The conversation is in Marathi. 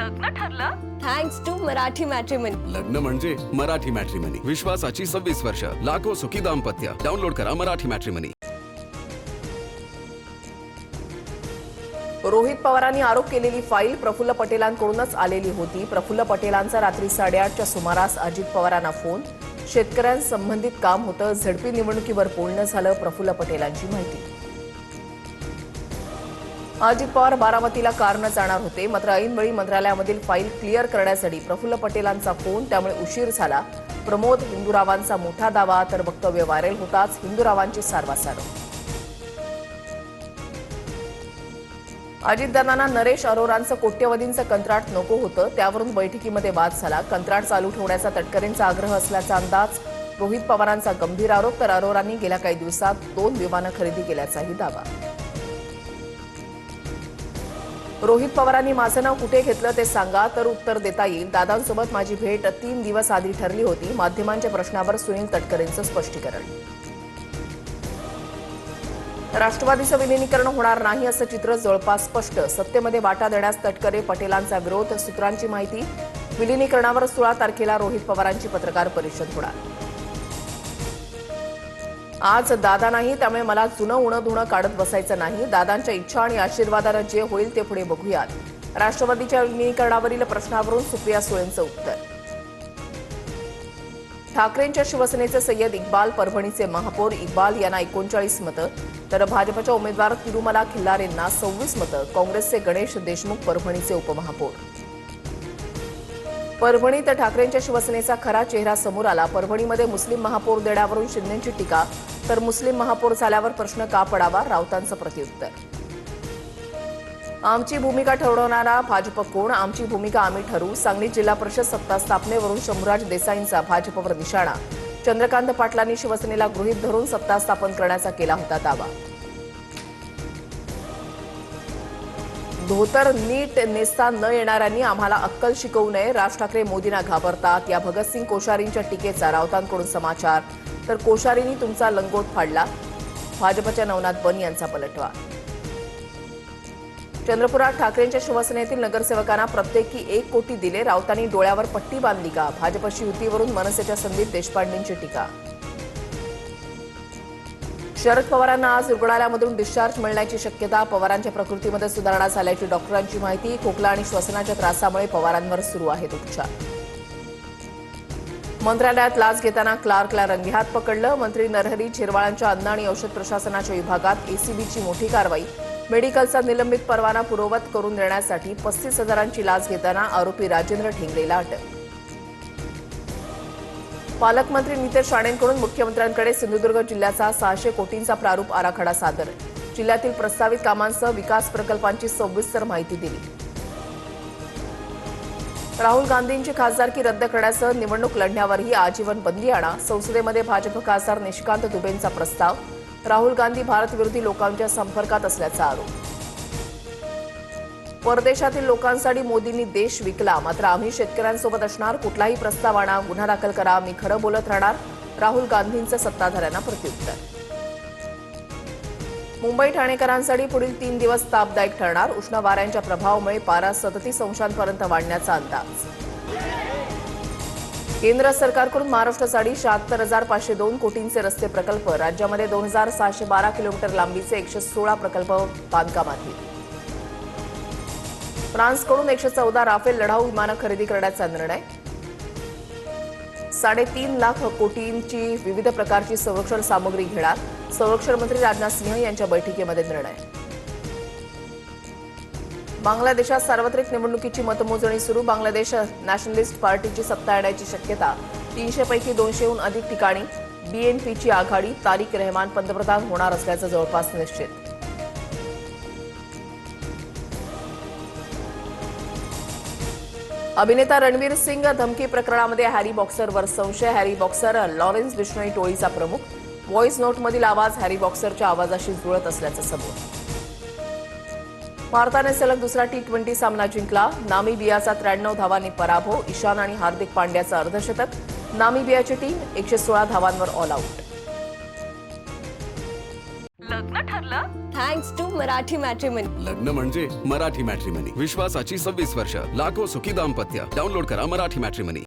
लग्न ठरलं? Thanks to Marathi matrimony. लग्न म्हणजे मराठी मॅट्रिमनी. विश्वासाची 26 वर्ष. लाखो सुखी दाम्पत्य. डाउनलोड करा मराठी मॅट्रिमनी. रोहित पवारांनी आरोप केलेली फाईल प्रफुल्ल पटेलांकडूनच आलेली होती. प्रफुल्ल पटेलांचा रात्री 8:30च्या सुमारास अजित पवारांना फोन. शेतकऱ्यांसंबंधित काम होतं. झडपी निवडणुकीवर बोलणं झालं. प्रफुल्ल पटेलांची माहिती. अजित पवार बारामतीला कारनं जाणार होते, मात्र ऐनवेळी मंत्रालयामधील फाईल क्लिअर करण्यासाठी प्रफुल्ल पटेलांचा फोन, त्यामुळे उशीर झाला. प्रमोद हिंदुरावांचा मोठा दावा, तर वक्तव्य व्हायरल होताच हिंदुरावांची सारवासारव. अजितदादांना नरेश अरोरांचं कोट्यवधींचं कंत्राट नको होतं, त्यावरून बैठकीमध्ये वाद झाला. कंत्राट चालू ठेवण्याचा तटकरेंचा आग्रह असल्याचा अंदाज. रोहित पवारांचा गंभीर आरोप, तर अरोरांनी गेल्या काही दिवसात 2 विमानं खरेदी केल्याचाही दावा. रोहित पवारांनी माझं नाव कुठे घेतलं ते सांगा, तर उत्तर देता येईल. दादांसोबत माझी भेट 3 दिवस आधी ठरली होती. माध्यमांच्या प्रश्नावर सुनील तटकरेंचं स्पष्टीकरण. राष्ट्रवादीचं विलिनीकरण होणार नाही असं चित्र जवळपास स्पष्ट. सत्तेमध्ये वाटा देण्यास तटकरे पटेलांचा विरोध. सूत्रांची माहिती. विलिनीकरणावर 16 तारखेला रोहित पवारांची पत्रकार परिषद होणार. आज दादा नाही, त्यामुळे मला जुनं उणं धुणं काढत बसायचं नाही. दादांच्या इच्छा आणि आशीर्वादानं जे होईल ते पुढे बघूयात. राष्ट्रवादीच्या विलिनीकरणावरील प्रश्नावरून सुप्रिया सुळेंचं उत्तर. ठाकरेंच्या शिवसेनेचे सय्यद इक्बाल, परभणीचे महापौर इक्बाल यांना 39 मतं, तर भाजपच्या उमेदवार तिरुमला खिल्लारेंना 26 मतं. काँग्रेसचे गणेश देशमुख परभणीचे उपमहापौर. परभणीत ठाकरेंच्या शिवसेनेचा खरा चेहरा समोर आला. परभणीमध्ये मुस्लिम महापौर देण्यावरून शिंदेंची टीका, तर मुस्लिम महापौर झाल्यावर प्रश्न का पडावा, राऊतांचं प्रत्युत्तर. आमची भूमिका ठरवणारा भाजप कोण? आमची भूमिका आम्ही ठरवू. सांगली जिल्हा परिषद सत्ता स्थापनेवरून शंभूराज देसाईंचा भाजपवर निशाणा. चंद्रकांत पाटलांनी शिवसेनेला गृहीत धरून सत्ता स्थापन करण्याचा केला होता दावा. धोतर नीट नेसता न येणाऱ्यांनी आम्हाला अक्कल शिकवू नये. राज ठाकरे मोदींना घाबरतात. या भगतसिंग कोश्यारींच्या टीकेचा राऊतांकडून समाचार, तर कोश्यारींनी तुमचा लंगोट फाडला. भाजपच्या नवनाथ बन यांचा पलटवार. चंद्रपुरात ठाकरेंच्या शिवसेनेतील नगरसेवकांना प्रत्येकी 1 कोटी दिले. राऊतांनी डोळ्यावर पट्टी बांधली का? भाजपशी युतीवरून मनसेच्या संदीप देशपांडेंची टीका. शरद पवारांना आज रुग्णालयामधून डिस्चार्ज मिळण्याची शक्यता. पवारांच्या प्रकृतीमध्ये सुधारणा झाल्याची डॉक्टरांची माहिती. खोकला आणि श्वसनाच्या त्रासामुळे पवारांवर सुरू आहेत उपचार. मंत्रालयात लाच घेताना क्लार्कला रंगेहात पकडलं. मंत्री नरहरी झिरवाळांच्या अन्न आणि औषध प्रशासनाच्या विभागात एसीबीची मोठी कारवाई. मेडिकलचा निलंबित परवाना पूर्ववत करून देण्यासाठी 35,000ची लाच घेताना आरोपी राजेंद्र ठेंगरेला अटक. पालकमंत्री नितेश राणेंकडून मुख्यमंत्र्यांकडे सिंधुदुर्ग जिल्ह्याचा 600 कोटींचा प्रारूप आराखडा सादर. जिल्ह्यातील प्रस्तावित कामांसह विकास प्रकल्पांची सविस्तर माहिती दिली. राहुल गांधींची खासदारकी रद्द करण्यासह निवडणूक लढण्यावरही आजीवन बंदी आणा. संसदेमध्ये भाजप खासदार निशिकांत दुबेंचा प्रस्ताव. राहुल गांधी भारतविरोधी लोकांच्या संपर्कात असल्याचा आरोप. परदेशातील लोकांसाठी मोदींनी देश विकला, मात्र आम्ही शेतकऱ्यांसोबत असणार. कुठलाही प्रस्ताव आणा, गुन्हा दाखल करा, मी खरं बोलत राहणार. राहुल गांधींचं सत्ताधाऱ्यांना प्रत्युत्तर. मुंबई ठाणेकरांसाठी पुढील 3 दिवस तापदायक ठरणार. उष्ण वाऱ्यांच्या प्रभावामुळे पारा 37 अंशांपर्यंत वाढण्याचा अंदाज. केंद्र सरकारकडून महाराष्ट्रासाठी 76,502 कोटींचे रस्ते प्रकल्प. राज्यामध्ये 2,612 किलोमीटर लांबीचे 116 प्रकल्प बांधकामातील. फ्रान्सकडून 114 राफेल लढाऊ विमानं खरेदी करण्याचा निर्णय. 3.5 लाख कोटींची विविध प्रकारची संरक्षण सामग्री घेणार. संरक्षण मंत्री राजनाथ सिंह यांच्या बैठकीमध्ये निर्णय. बांगलादेशात सार्वत्रिक निवडणुकीची मतमोजणी सुरू. बांगलादेश नॅशनलिस्ट पार्टीची सत्ता येण्याची शक्यता. 300 पैकी 200हून अधिक ठिकाणी बीएनपीची आघाडी. तारिक रहमान पंतप्रधान होणार असल्याचं जवळपास निश्चित. अभिनेता रणवीर सिंग धमकी प्रकरणामध्ये हॅरी बॉक्सरवर संशय. हॅरी बॉक्सर लॉरेन्स बिश्नोई टोळीचा प्रमुख. व्हॉइस नोटमधील आवाज हॅरी बॉक्सरच्या आवाजाशी जुळत असल्याचं सबूत. भारताने सलग दुसरा T20 सामना जिंकला. नामिबियाचा 93 धावांनी पराभव. ईशान आणि हार्दिक पांड्याचं अर्धशतक. नामिबियाची टीम 116 धावांवर ऑल आऊट. लग्न ठरलं? Thanks to Marathi matrimony. लग्न म्हणजे मराठी मॅट्रिमनी. विश्वासाची 26 वर्ष. लाखो सुखी दाम्पत्य. डाउनलोड करा मराठी मॅट्रिमनी.